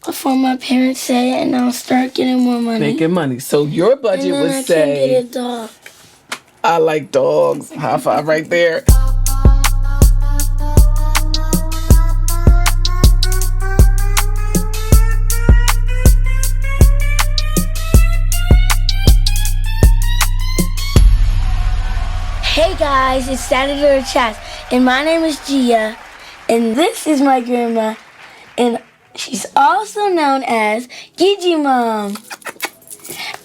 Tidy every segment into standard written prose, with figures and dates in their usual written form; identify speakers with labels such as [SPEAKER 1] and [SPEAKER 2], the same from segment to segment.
[SPEAKER 1] before my parents say it, and I'll start getting more money.
[SPEAKER 2] Making money. So your budget would say,
[SPEAKER 1] I can get a dog.
[SPEAKER 2] I like dogs. High five right there.
[SPEAKER 1] Hey guys, it's Saturday Chat, and my name is Gia, and this is my grandma, and she's also known as Gigi Mom.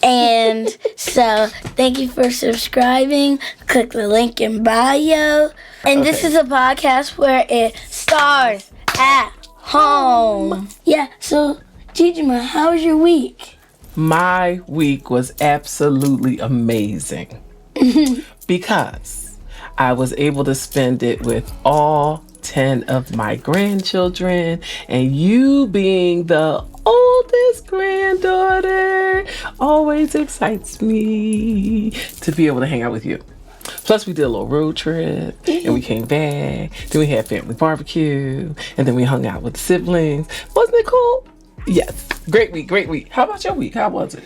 [SPEAKER 1] And so, thank you for subscribing. Click the link in bio. And This is a podcast where it stars at home. Yeah, so Gigi Mom, how was your week?
[SPEAKER 2] My week was absolutely amazing. Because I was able to spend it with all 10 of my grandchildren, and you being the oldest granddaughter always excites me to be able to hang out with you. Plus, we did a little road trip, and we came back. Then we had family barbecue, and then we hung out with the siblings. Wasn't it cool? Yes. Great week. How about your week? How was it?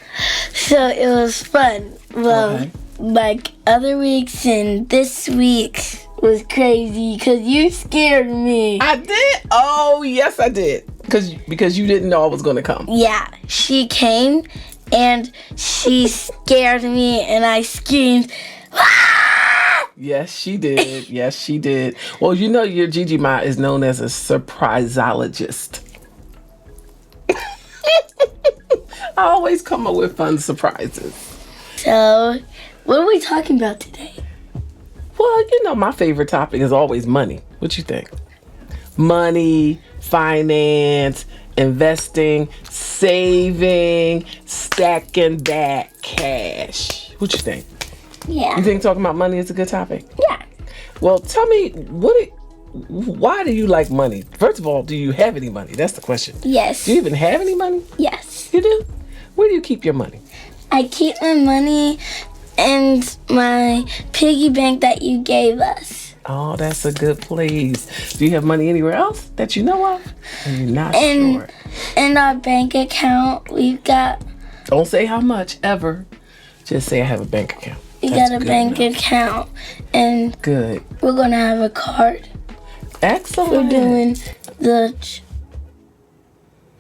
[SPEAKER 1] So, it was fun. Well,
[SPEAKER 2] okay.
[SPEAKER 1] Like other weeks, and this week was crazy because you scared me.
[SPEAKER 2] I did? Oh, yes, I did. Because you didn't know I was going to come.
[SPEAKER 1] Yeah, she came and she scared me, and I screamed. Ah!
[SPEAKER 2] Yes, she did. Yes, she did. Well, you know your Gigi Ma is known as a surprisologist. I always come up with fun surprises.
[SPEAKER 1] So, what are we talking about today?
[SPEAKER 2] Well, you know my favorite topic is always money. What you think? Money, finance, investing, saving, stacking that cash. What you think?
[SPEAKER 1] Yeah.
[SPEAKER 2] You think talking about money is a good topic?
[SPEAKER 1] Yeah.
[SPEAKER 2] Well, tell me, why do you like money? First of all, do you have any money? That's the question.
[SPEAKER 1] Yes.
[SPEAKER 2] Do you even have any money?
[SPEAKER 1] Yes.
[SPEAKER 2] You do? Where do you keep your money?
[SPEAKER 1] I keep my money in my piggy bank that you gave us.
[SPEAKER 2] Oh, that's a good place. Do you have money anywhere else that you know of? I'm not sure.
[SPEAKER 1] In our bank account, we've got...
[SPEAKER 2] Don't say how much, ever. Just say I have a bank account.
[SPEAKER 1] We got a bank account, and
[SPEAKER 2] good.
[SPEAKER 1] We're going to have a card.
[SPEAKER 2] Excellent.
[SPEAKER 1] We're doing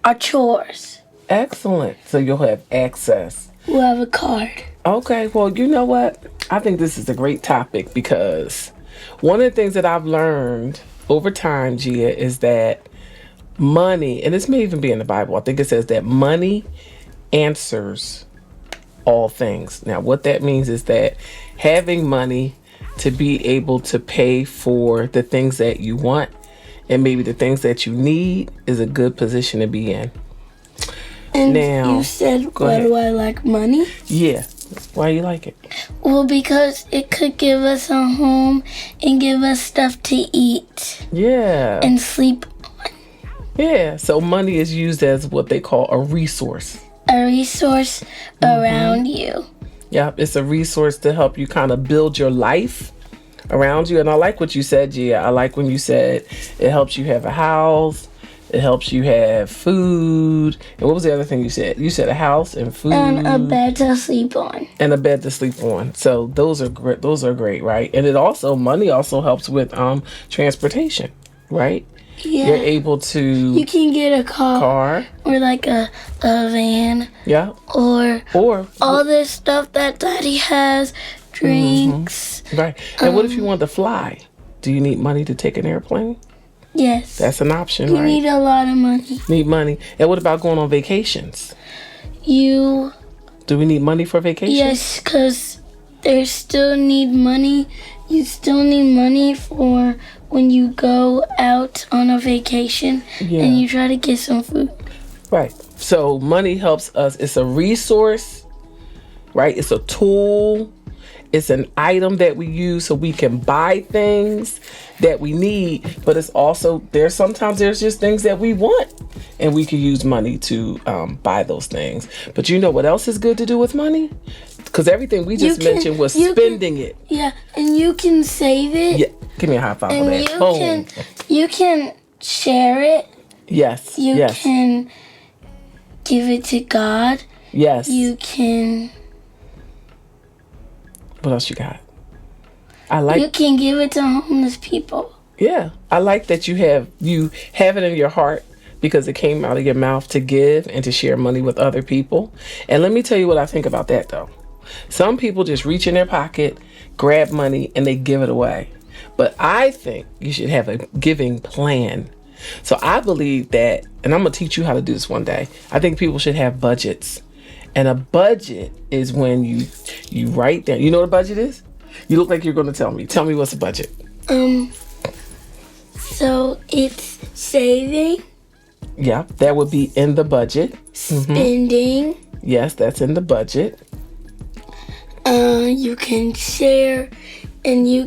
[SPEAKER 1] our chores.
[SPEAKER 2] Excellent. So you'll have access.
[SPEAKER 1] We'll have a card.
[SPEAKER 2] Okay, well, you know what? I think this is a great topic because one of the things that I've learned over time, Gia, is that money, and this may even be in the Bible, I think it says that money answers all things. Now, what that means is that having money to be able to pay for the things that you want and maybe the things that you need is a good position to be in.
[SPEAKER 1] And
[SPEAKER 2] now,
[SPEAKER 1] you said, why do I like money?
[SPEAKER 2] Yeah. Why you like it?
[SPEAKER 1] Well, because it could give us a home and give us stuff to eat.
[SPEAKER 2] Yeah.
[SPEAKER 1] And sleep on.
[SPEAKER 2] Yeah. So money is used as what they call a resource.
[SPEAKER 1] A resource around you.
[SPEAKER 2] Yep. It's a resource to help you kind of build your life around you. And I like what you said, Gia. I like when you said it helps you have a house. It helps you have food. And what was the other thing you said? You said a house and food.
[SPEAKER 1] And a bed to sleep on.
[SPEAKER 2] And a bed to sleep on. So those are great. Those are great, right? And money also helps with transportation, right?
[SPEAKER 1] Yeah.
[SPEAKER 2] You're able to...
[SPEAKER 1] You can get a car. Or like a van.
[SPEAKER 2] Yeah.
[SPEAKER 1] Or all this stuff that Daddy has. Drinks.
[SPEAKER 2] Mm-hmm. Right. And what if you want to fly? Do you need money to take an airplane?
[SPEAKER 1] Yes.
[SPEAKER 2] That's an option,
[SPEAKER 1] right?
[SPEAKER 2] You
[SPEAKER 1] need a lot of money.
[SPEAKER 2] Need money. And what about going on vacations? Do we need money for vacations?
[SPEAKER 1] Yes, because they still need money. You still need money for when you go out on a vacation and you try to get some food.
[SPEAKER 2] Right. So money helps us. It's a resource, right? It's a tool. It's an item that we use so we can buy things that we need, but it's also there's just things that we want and we can use money to buy those things. But you know what else is good to do with money? Because everything we just mentioned was spending it.
[SPEAKER 1] Yeah, and you can save it.
[SPEAKER 2] Yeah, give me a high five for that.
[SPEAKER 1] You can share it
[SPEAKER 2] Yes.
[SPEAKER 1] You
[SPEAKER 2] yes.
[SPEAKER 1] can give it to God.
[SPEAKER 2] Yes.
[SPEAKER 1] You can.
[SPEAKER 2] What else you got? I like.
[SPEAKER 1] You can give it to homeless people.
[SPEAKER 2] Yeah, I like that you have it in your heart because it came out of your mouth to give and to share money with other people. And let me tell you what I think about that though. Some people just reach in their pocket, grab money, and they give it away. But I think you should have a giving plan. So I believe that, and I'm gonna teach you how to do this one day. I think people should have budgets. And a budget is when you write down. You know what a budget is? You look like you're gonna tell me. Tell me what's a budget.
[SPEAKER 1] So it's saving.
[SPEAKER 2] Yeah, that would be in the budget.
[SPEAKER 1] Spending.
[SPEAKER 2] Yes, that's in the budget.
[SPEAKER 1] You can share, and you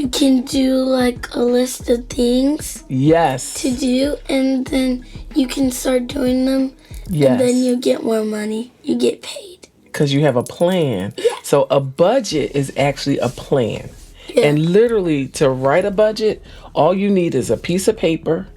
[SPEAKER 1] can do like a list of things.
[SPEAKER 2] Yes.
[SPEAKER 1] To do, and then you can start doing them.
[SPEAKER 2] Yes.
[SPEAKER 1] And then you get more money. You get paid.
[SPEAKER 2] Because you have a plan.
[SPEAKER 1] Yeah.
[SPEAKER 2] So a budget is actually a plan.
[SPEAKER 1] Yeah.
[SPEAKER 2] And literally to write a budget, all you need is a piece of paper,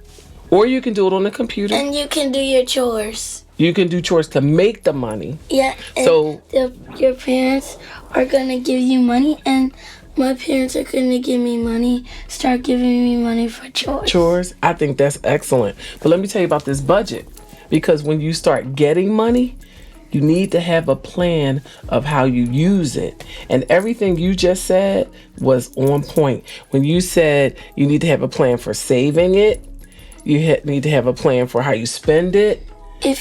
[SPEAKER 2] or you can do it on the computer.
[SPEAKER 1] And you can do your chores.
[SPEAKER 2] You can do chores to make the money.
[SPEAKER 1] Yeah. And
[SPEAKER 2] So
[SPEAKER 1] your parents are going to give you money, and my parents are going to give me money, start giving me money for chores.
[SPEAKER 2] Chores, I think that's excellent. But let me tell you about this budget. Because when you start getting money, you need to have a plan of how you use it. And everything you just said was on point. When you said you need to have a plan for saving it, you need to have a plan for how you spend it,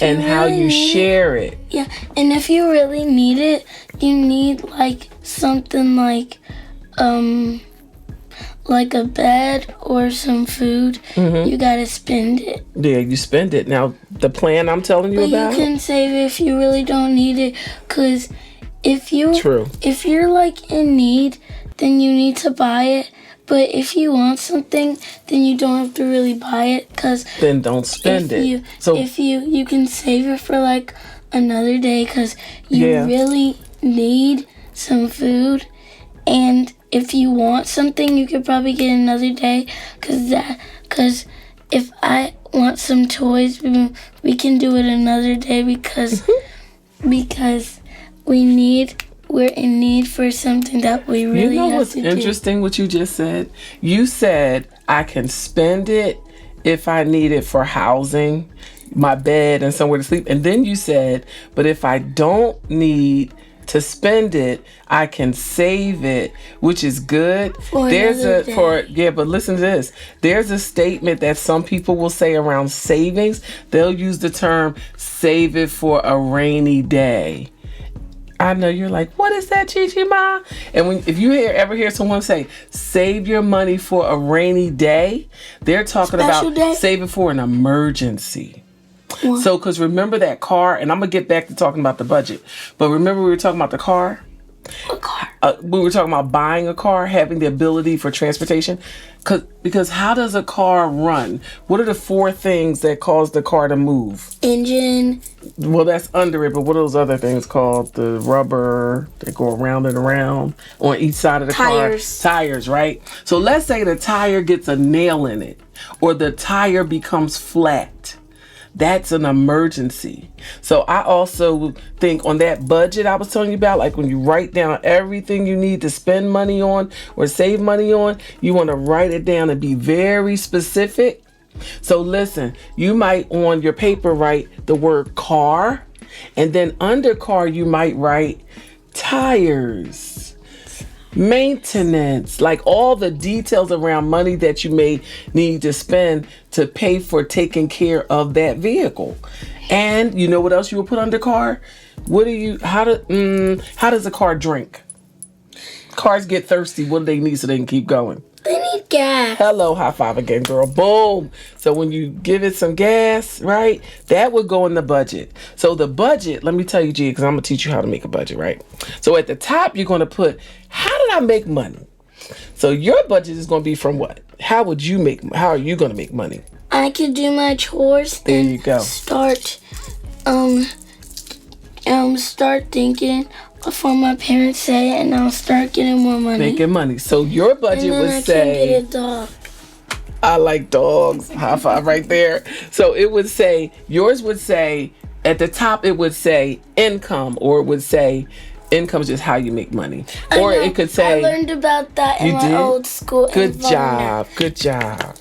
[SPEAKER 2] and how you share it.
[SPEAKER 1] Yeah, and if you really need it, you need like something like a bed or some food. You gotta spend it.
[SPEAKER 2] Yeah, you spend it. Now, the plan I'm telling you
[SPEAKER 1] But
[SPEAKER 2] about.
[SPEAKER 1] you can save it if you really don't need it, because if you're like in need, then you need to buy it. But if you want something, then you don't have to really buy it, because
[SPEAKER 2] then don't spend it. So
[SPEAKER 1] if you can save it for like another day, because you really need some food. And if you want something, you could probably get another day, because if I want some toys, we can do it another day, because we're in need for something that we really have to do.
[SPEAKER 2] You know what's interesting what you just said? You said I can spend it if I need it for housing, my bed, and somewhere to sleep. And then you said, but if I don't need to spend it, I can save it, which is good. But listen to this. There's a statement that some people will say around savings. They'll use the term save it for a rainy day. I know you're like, what is that, Gigi Ma? And if you ever hear someone say, save your money for a rainy day, they're talking about save it for an emergency. What? So, because remember that car, and I'm going to get back to talking about the budget, but remember we were talking about the car?
[SPEAKER 1] What car?
[SPEAKER 2] We were talking about buying a car, having the ability for transportation. Because how does a car run? What are the 4 things that cause the car to move?
[SPEAKER 1] Engine.
[SPEAKER 2] Well, that's under it, but what are those other things called? The rubber that go around and around on each side of the car? Tires, right? So let's say the tire gets a nail in it, or the tire becomes flat. That's an emergency. So I also think on that budget I was telling you about, like when you write down everything you need to spend money on or save money on, you want to write it down and be very specific. So listen, you might on your paper write the word car, and then under car you might write tires, maintenance, like all the details around money that you may need to spend to pay for taking care of that vehicle. And you know what else you would put under car? How does a car drink? Cars get thirsty. What do they need so they can keep going?
[SPEAKER 1] They need gas.
[SPEAKER 2] Hello, high five again, girl. Boom. So when you give it some gas, right, that would go in the budget. So the budget, let me tell you, G, because I'm going to teach you how to make a budget, right? So at the top, you're going to put, how did I make money? So your budget is going to be from what? How are you going to make money?
[SPEAKER 1] I could do my chores.
[SPEAKER 2] There you go.
[SPEAKER 1] Start thinking before my parents say it, and I'll start getting more money.
[SPEAKER 2] Making money. So your budget would say.
[SPEAKER 1] I can get a dog.
[SPEAKER 2] I like dogs. High five right there. So it would say, yours would say, at the top it would say income, or it would say income is just how you make money. Or it could say...
[SPEAKER 1] I learned about that in my old school.
[SPEAKER 2] Good job. Good job.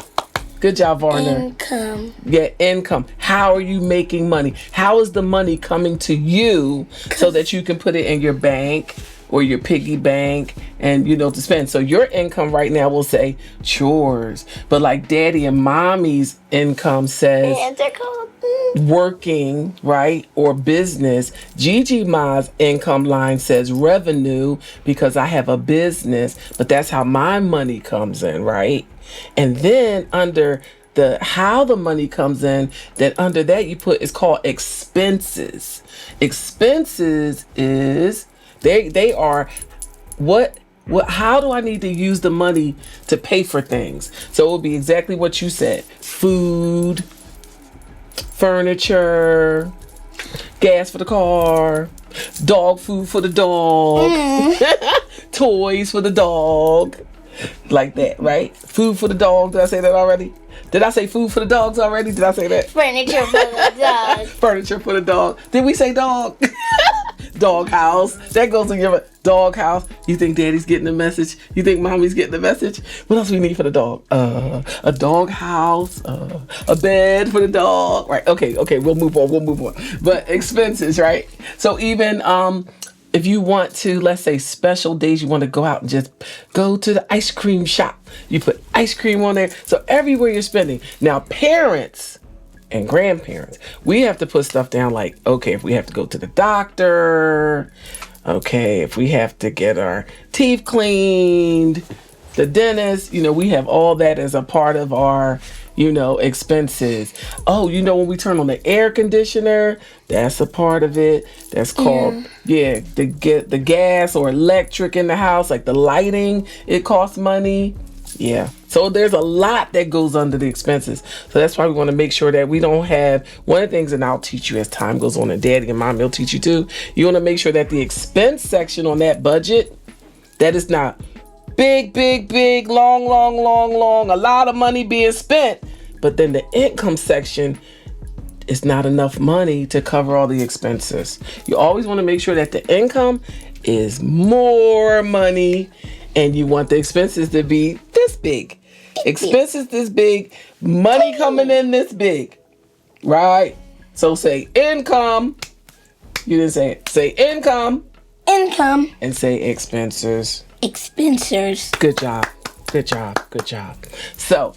[SPEAKER 2] Good job, Varner.
[SPEAKER 1] Income.
[SPEAKER 2] Yeah, income. How are you making money? How is the money coming to you so that you can put it in your bank or your piggy bank and, to spend? So your income right now will say chores. But like daddy and mommy's income says working, right? Or business. Gigi Ma's income line says revenue because I have a business, but that's how my money comes in, right? And then under the how the money comes in, then under that you put, it's called expenses. Expenses is they are what how do I need to use the money to pay for things? So it would be exactly what you said. Food, furniture, gas for the car, dog food for the dog, toys for the dog. Like that, right? Food for the dog. Did I say that already? Did I say food for the dogs already? Did I say that?
[SPEAKER 1] Furniture for the dog.
[SPEAKER 2] Furniture for the dog. Did we say dog? Dog house. That goes in your dog house. You think daddy's getting the message? You think mommy's getting the message? What else we need for the dog? A dog house. A bed for the dog. Right. Okay. We'll move on. But expenses, right? So even if you want to, let's say special days, you want to go out and just go to the ice cream shop. You put ice cream on there. So everywhere you're spending. Now, parents and grandparents, we have to put stuff down like, okay, if we have to go to the doctor, okay, if we have to get our teeth cleaned, the dentist, we have all that as a part of our, expenses. Oh, when we turn on the air conditioner, that's a part of it. That's called, the gas or electric in the house, like the lighting, it costs money. Yeah. So there's a lot that goes under the expenses. So that's why we want to make sure that we don't have, one of the things, and I'll teach you as time goes on, and daddy and mom will teach you too. You want to make sure that the expense section on that budget, that is not big, long, a lot of money being spent. But then the income section is not enough money to cover all the expenses. You always want to make sure that the income is more money, and you want the expenses to be this big. Expenses this big, money coming in this big, right? So say income. You didn't say it. Say income.
[SPEAKER 1] Income.
[SPEAKER 2] And say expenses.
[SPEAKER 1] Expenses.
[SPEAKER 2] Good job. So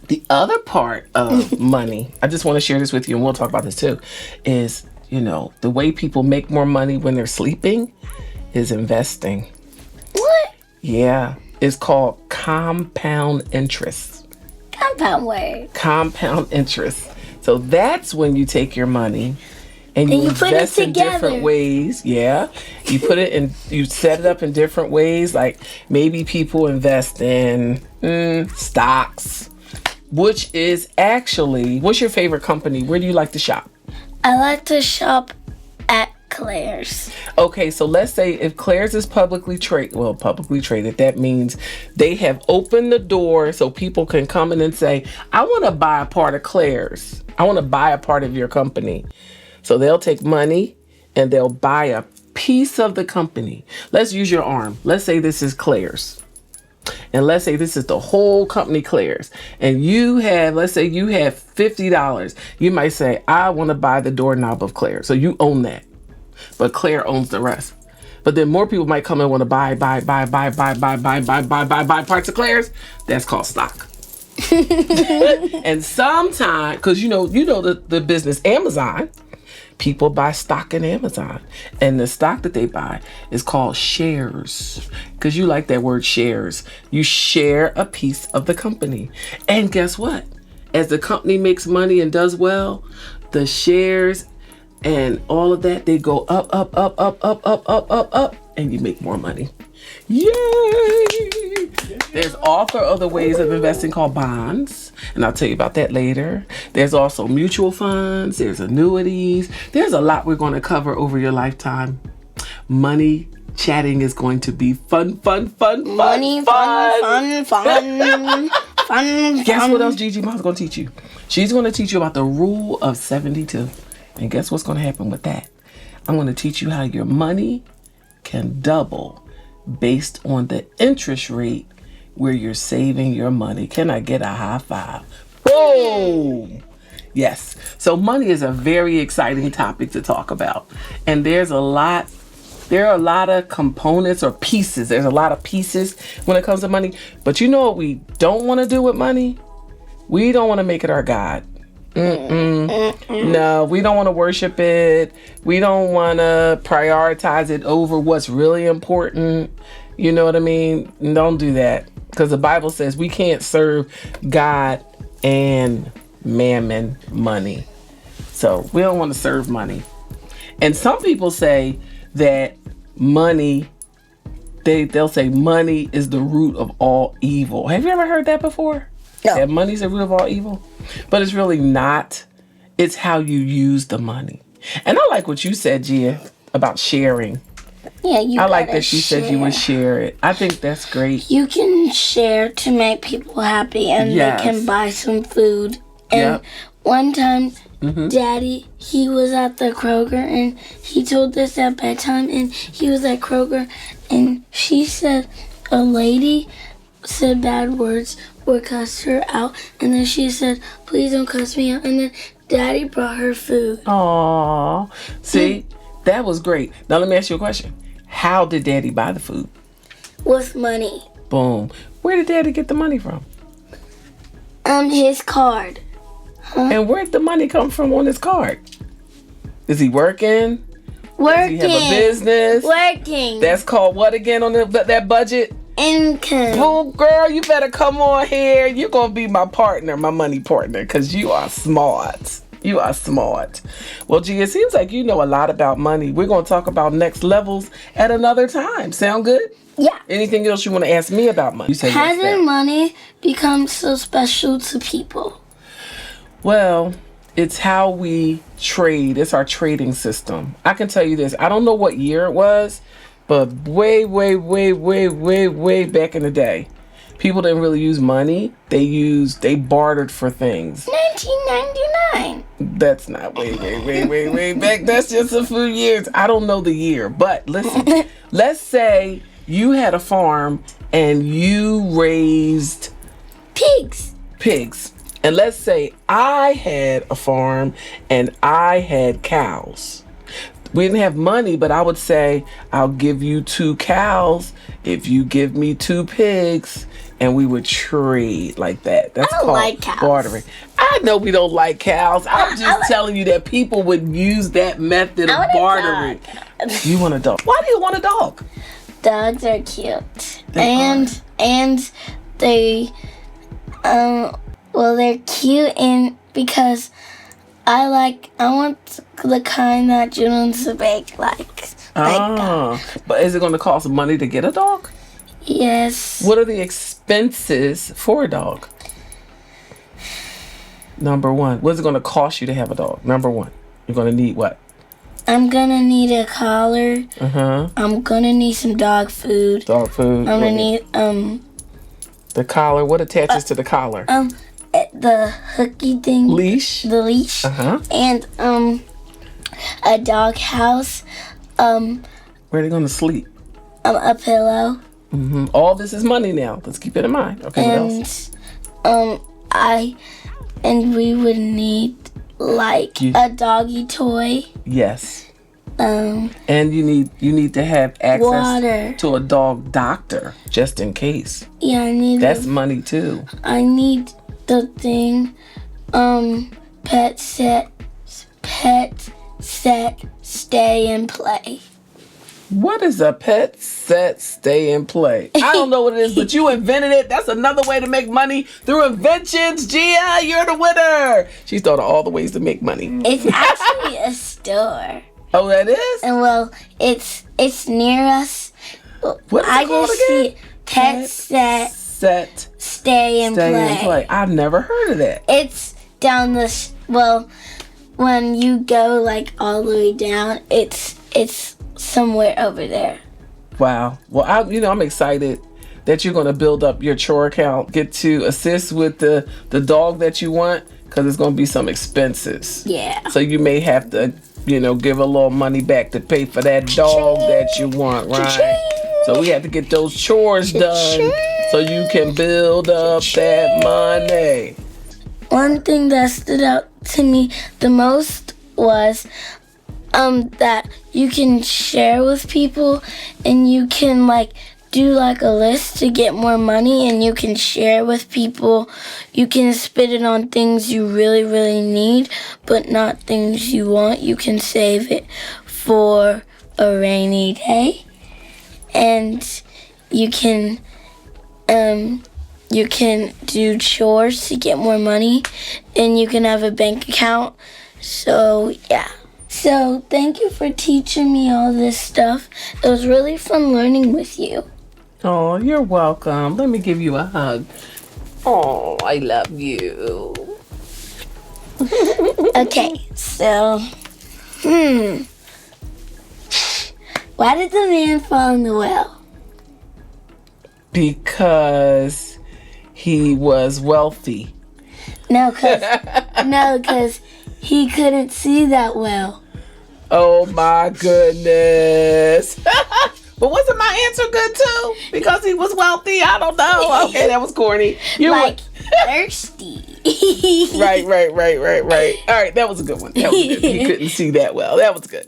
[SPEAKER 2] the other part of money, I just want to share this with you, and we'll talk about this too, is, the way people make more money when they're sleeping is investing.
[SPEAKER 1] What?
[SPEAKER 2] Yeah. It's called compound interest. Compound interest. So that's when you take your money and you invest in different ways. Yeah. You put it in, you set it up in different ways. Like maybe people invest in stocks, which is actually, what's your favorite company? Where do you like to shop?
[SPEAKER 1] I like to shop at Claire's.
[SPEAKER 2] Okay, so let's say if Claire's is publicly traded, that means they have opened the door so people can come in and say, I want to buy a part of Claire's. I want to buy a part of your company. So they'll take money and they'll buy a piece of the company. Let's use your arm. Let's say this is Claire's. And let's say this is the whole company Claire's. And let's say you have $50. You might say, I want to buy the doorknob of Claire. So you own that. But Claire owns the rest. But then more people might come and want to buy parts of Claire's. That's called stock. And sometimes, because you know the business Amazon, people buy stock in Amazon. And the stock that they buy is called shares. Because you like that word shares. You share a piece of the company. And guess what? As the company makes money and does well, the shares and all of that, they go up, and you make more money. Yay! There's also other ways of investing called bonds, and I'll tell you about that later. There's also mutual funds, there's annuities. There's a lot we're going to cover over your lifetime. Money chatting is going to be fun.
[SPEAKER 1] Money, fun.
[SPEAKER 2] Guess what else Gigi Mom's going to teach you? She's going to teach you about the rule of 72. And guess what's going to happen with that? I'm going to teach you how your money can double based on the interest rate where you're saving your money. Can I get a high five? Boom! Yes. So money is a very exciting topic to talk about. And there are a lot of components or pieces. There's a lot of pieces when it comes to money. But you know what we don't want to do with money? We don't want to make it our God. No, we don't want to worship it. We don't want to prioritize it over what's really important. You know what I mean? Don't do that. Because the Bible says we can't serve God and mammon, money. So we don't want to serve money. And some people say that money, they'll say money is the root of all evil. Have you ever heard that before?
[SPEAKER 1] No.
[SPEAKER 2] That money's the root of all evil? But it's really not. It's how you use the money. And I like what you said, Gia, about sharing.
[SPEAKER 1] Yeah, you
[SPEAKER 2] I like that you said you would share it. I think that's great.
[SPEAKER 1] You can share to make people happy, and
[SPEAKER 2] Yes.
[SPEAKER 1] they can buy some food. And one time, Daddy, he was at the Kroger, and he told us at bedtime, and he was at Kroger, and she said a lady said bad words or cussed her out, and then she said, please don't cuss me out, and then Daddy brought her food.
[SPEAKER 2] Aww. See, that was great. Now let me ask you a question. How did Daddy buy the food?
[SPEAKER 1] With money.
[SPEAKER 2] Boom. Where did Daddy get the money from?
[SPEAKER 1] His card.
[SPEAKER 2] And where'd the money come from on his card? Is he working?
[SPEAKER 1] Working.
[SPEAKER 2] Does he have a business?
[SPEAKER 1] Working.
[SPEAKER 2] That's called what again on that budget?
[SPEAKER 1] Income.
[SPEAKER 2] Oh, girl, you better come on here. You're going to be my partner, my money partner, because you are smart. You are smart. Well, G, it seems like you know a lot about money. We're going to talk about next levels at another time. Sound good?
[SPEAKER 1] Yeah.
[SPEAKER 2] Anything else you want to ask me about money? You said
[SPEAKER 1] How
[SPEAKER 2] yes,
[SPEAKER 1] did money become so special to people?
[SPEAKER 2] Well, it's how we trade. It's our trading system. I can tell you this. I don't know what year it was, but way back in the day, people didn't really use money. They bartered for things.
[SPEAKER 1] 1999.
[SPEAKER 2] That's not way back. That's just a few years. I don't know the year, but listen. Let's say you had a farm and you raised pigs. And let's say I had a farm and I had cows. We didn't have money, but I would say, I'll give you 2 cows if you give me 2 pigs, and we would trade like that. That's
[SPEAKER 1] I don't
[SPEAKER 2] called
[SPEAKER 1] like cows.
[SPEAKER 2] bartering. I know we don't like cows. I'm just telling you that people would use that method of bartering. You want a dog? Why do you want a dog?
[SPEAKER 1] Dogs are cute.
[SPEAKER 2] They
[SPEAKER 1] and they they're cute, and because I want the kind that June's bake like.
[SPEAKER 2] But is it going to cost money to get a dog?
[SPEAKER 1] Yes.
[SPEAKER 2] What are the expenses for a dog? Number one, what is it going to cost you to have a dog? Number one, you're going to need what?
[SPEAKER 1] I'm gonna need a collar. I'm gonna need some dog food.
[SPEAKER 2] Dog food.
[SPEAKER 1] I'm gonna need
[SPEAKER 2] the collar. What attaches to the collar?
[SPEAKER 1] The hooky thing.
[SPEAKER 2] Leash.
[SPEAKER 1] The leash. And a dog house.
[SPEAKER 2] Where are they gonna sleep?
[SPEAKER 1] A pillow.
[SPEAKER 2] All this is money now. Let's keep it in mind. Okay. What else?
[SPEAKER 1] We would need a doggy toy.
[SPEAKER 2] Yes. And you need to have access
[SPEAKER 1] water
[SPEAKER 2] to a dog doctor just in case.
[SPEAKER 1] Yeah, I need.
[SPEAKER 2] That's money too.
[SPEAKER 1] I need the thing. Pet set, stay and play.
[SPEAKER 2] What is a pet set, stay and play? I don't know what it is, but you invented it. That's another way to make money through inventions. Gia, you're the winner. She's thought of all the ways to make money.
[SPEAKER 1] It's actually a store.
[SPEAKER 2] Oh, that is?
[SPEAKER 1] And it's near us.
[SPEAKER 2] What is it called again?
[SPEAKER 1] See pet set, stay and play.
[SPEAKER 2] I've never heard of that.
[SPEAKER 1] It's down this. When you go all the way down, it's somewhere over there.
[SPEAKER 2] Wow. Well, I'm excited that you're going to build up your chore account, get to assist with the dog that you want, because there's going to be some expenses.
[SPEAKER 1] Yeah.
[SPEAKER 2] So you may have to, give a little money back to pay for that dog that you want, right? So we have to get those chores done so you can build up that money.
[SPEAKER 1] One thing that stood out to me the most was that you can share with people, and you can do a list to get more money, and you can share with people. You can spend it on things you really, really need, but not things you want. You can save it for a rainy day, and you can do chores to get more money, and you can have a bank account. So yeah. So thank you for teaching me all this stuff. It was really fun learning with you.
[SPEAKER 2] Oh, you're welcome. Let me give you a hug. Oh, I love you.
[SPEAKER 1] Okay, so, why did the man fall in the well?
[SPEAKER 2] Because he was wealthy.
[SPEAKER 1] No, because he couldn't see that well.
[SPEAKER 2] Oh my goodness. But wasn't my answer good too? Because he was wealthy? I don't know. Okay, that was corny.
[SPEAKER 1] Thirsty.
[SPEAKER 2] Right. All right, that was a good one. That was good. He couldn't see that well. That was good.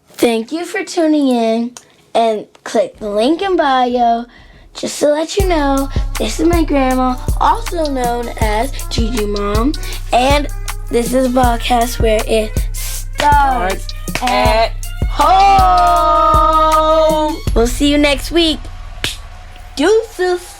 [SPEAKER 1] Thank you for tuning in, and click the link in bio. Just to let you know, this is my grandma, also known as Gigi Mom, and this is a podcast where it starts at home. We'll see you next week. Deuces.